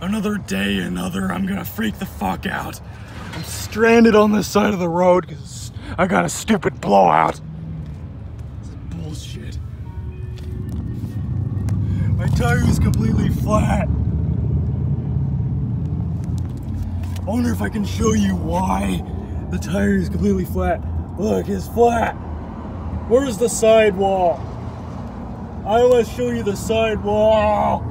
Another day, I'm gonna freak the fuck out. I'm stranded on the side of the road because I got a stupid blowout. This is bullshit. My tire is completely flat. I wonder if I can show you why the tire is completely flat. Look, it's flat. Where's the sidewall? I want to show you the sidewall.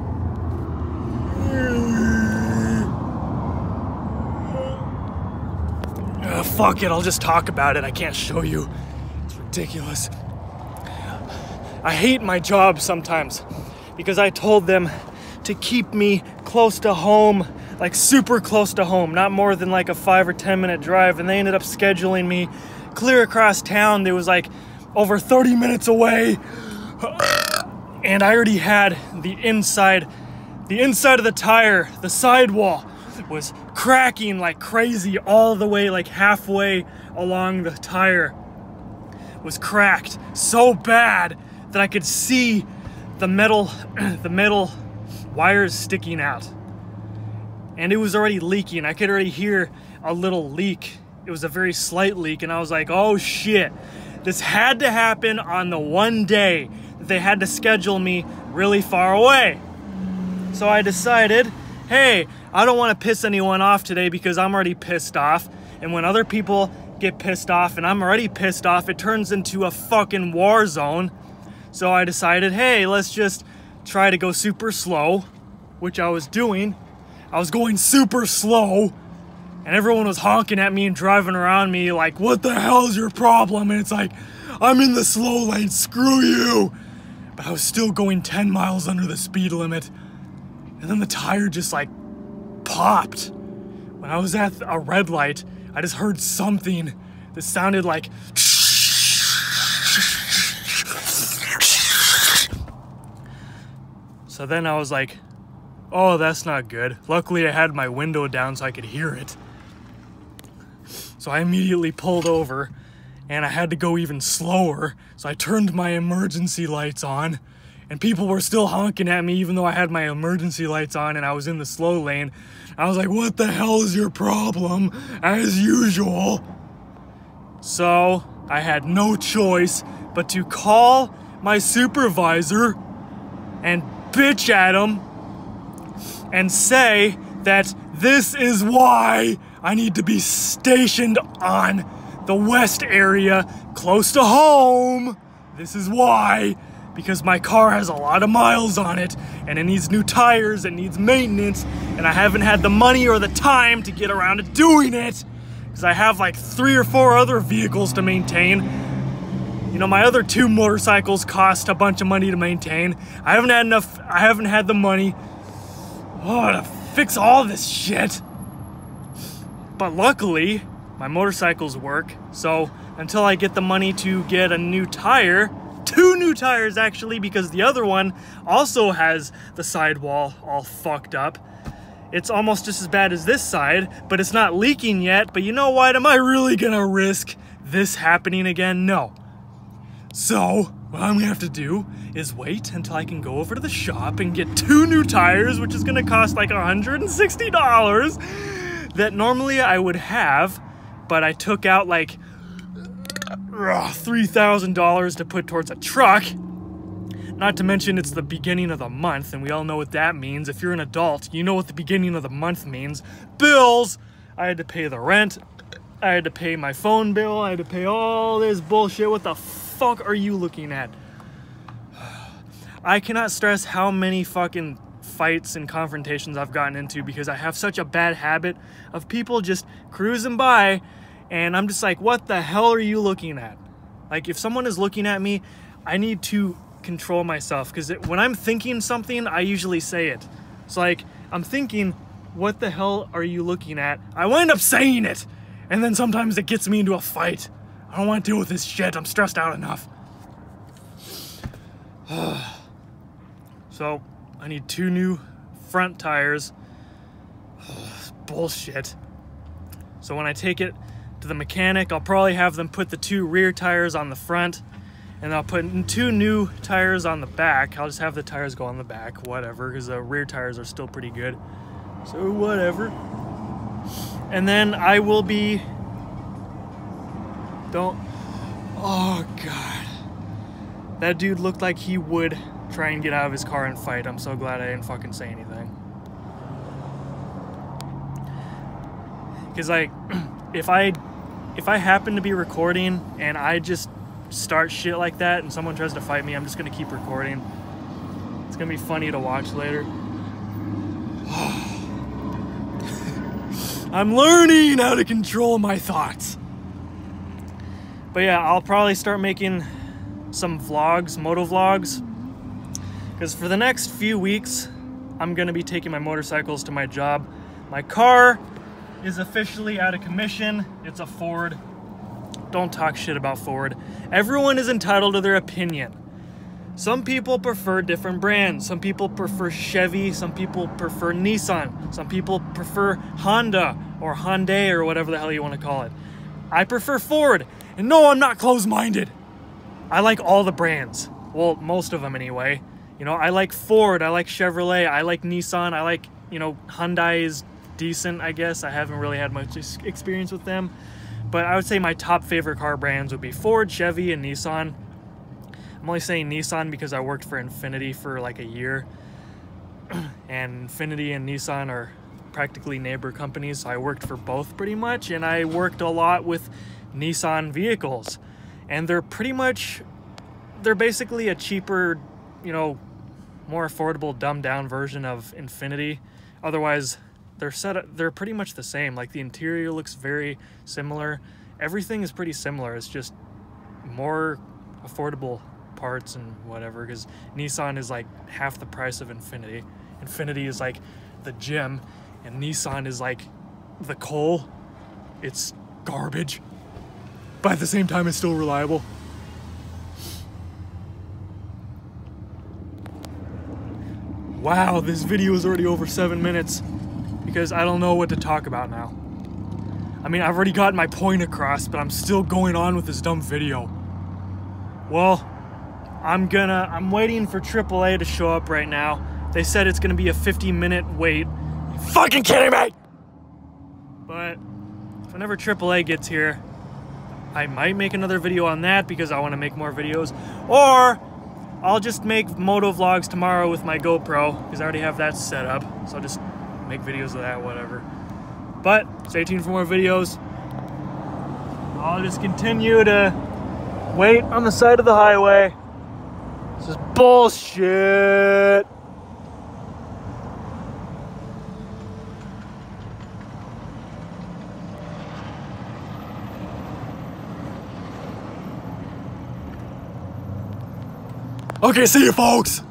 Fuck it, I'll just talk about it. I can't show you. It's ridiculous. I hate my job sometimes because I told them to keep me close to home, like super close to home, not more than like a 5 or 10 minute drive, and they ended up scheduling me clear across town. It was like over 30 minutes away, and I already had the inside of the tire, the sidewall, was cracking like crazy all the way, like halfway along the tire was cracked so bad that I could see the metal wires sticking out, and it was already leaking. I could already hear a little leak. It was a very slight leak, and I was like, oh shit, this had to happen on the one day that they had to schedule me really far away. So I decided, hey, I don't want to piss anyone off today because I'm already pissed off. And when other people get pissed off and I'm already pissed off, it turns into a fucking war zone. So I decided, hey, let's just try to go super slow, which I was doing. I was going super slow, and everyone was honking at me and driving around me like, what the hell is your problem? And it's like, I'm in the slow lane, screw you. But I was still going 10 miles under the speed limit. And then the tire just like popped. When I was at a red light, I just heard something that sounded like so then I was like, oh, that's not good. Luckily I had my window down so I could hear it. So I immediately pulled over, and I had to go even slower, so I turned my emergency lights on, and people were still honking at me even though I had my emergency lights on and I was in the slow lane. I was like, what the hell is your problem? As usual. So I had no choice but to call my supervisor and bitch at him and say that this is why I need to be stationed on the west area close to home. This is why. Because my car has a lot of miles on it, and it needs new tires, it needs maintenance, and I haven't had the money or the time to get around to doing it, because I have like 3 or 4 other vehicles to maintain. You know, my other 2 motorcycles cost a bunch of money to maintain. I haven't had the money to fix all this shit. But luckily, my motorcycles work, so until I get the money to get a new tire, 2 new tires actually, because the other one also has the sidewall all fucked up. It's almost just as bad as this side, but it's not leaking yet. But you know what? Am I really gonna risk this happening again? No. So what I'm gonna have to do is wait until I can go over to the shop and get 2 new tires, which is gonna cost like $160 that normally I would have, but I took out like $3,000 to put towards a truck. Not to mention it's the beginning of the month, and we all know what that means. If you're an adult, you know what the beginning of the month means. Bills! I had to pay the rent, I had to pay my phone bill, I had to pay all this bullshit. What the fuck are you looking at? I cannot stress how many fucking fights and confrontations I've gotten into because I have such a bad habit of people just cruising by. And I'm just like, what the hell are you looking at? Like, if someone is looking at me, I need to control myself. Because when I'm thinking something, I usually say it. So, like, I'm thinking, what the hell are you looking at? I wind up saying it. And then sometimes it gets me into a fight. I don't want to deal with this shit. I'm stressed out enough. So, I need 2 new front tires. Bullshit. So when I take it to the mechanic, I'll probably have them put the 2 rear tires on the front, And I'll put in 2 new tires on the back. I'll just have the tires go on the back, whatever, because the rear tires are still pretty good. So whatever. And then I will be... Oh, God. That dude looked like he would try and get out of his car and fight. I'm so glad I didn't fucking say anything. Because, like, if I happen to be recording and I just start shit like that and someone tries to fight me, I'm just gonna keep recording. It's gonna be funny to watch later. I'm learning how to control my thoughts. But yeah, I'll probably start making some vlogs, moto vlogs, because for the next few weeks I'm gonna be taking my motorcycles to my job. My car is officially out of commission. It's a Ford. Don't talk shit about Ford. Everyone is entitled to their opinion. Some people prefer different brands. Some people prefer Chevy. Some people prefer Nissan. Some people prefer Honda or Hyundai or whatever the hell you want to call it. I prefer Ford. And no, I'm not closed-minded. I like all the brands. Well, most of them anyway. You know, I like Ford. I like Chevrolet. I like Nissan. I like, you know, Hyundai is decent, I guess. I haven't really had much experience with them. But I would say my top favorite car brands would be Ford, Chevy, and Nissan. I'm only saying Nissan because I worked for Infiniti for like a year. And Infiniti and Nissan are practically neighbor companies, so I worked for both pretty much. And I worked a lot with Nissan vehicles. And they're basically a cheaper, you know, more affordable, dumbed down version of Infiniti. Otherwise, they're pretty much the same. Like, the interior looks very similar. Everything is pretty similar. It's just more affordable parts and whatever, because Nissan is like half the price of Infiniti. Infiniti is like the gym, and Nissan is like the coal. It's garbage, but at the same time it's still reliable. Wow, this video is already over 7 minutes. Because I don't know what to talk about now. I mean, I've already gotten my point across, but I'm still going on with this dumb video. Well, I'm waiting for AAA to show up right now. They said it's gonna be a 50-minute wait. Are you fucking kidding me? But whenever AAA gets here, I might make another video on that because I want to make more videos. Or I'll just make moto vlogs tomorrow with my GoPro because I already have that set up. So I'll just make videos of that, whatever. But stay tuned for more videos. I'll just continue to wait on the side of the highway. This is bullshit. Okay, see you folks.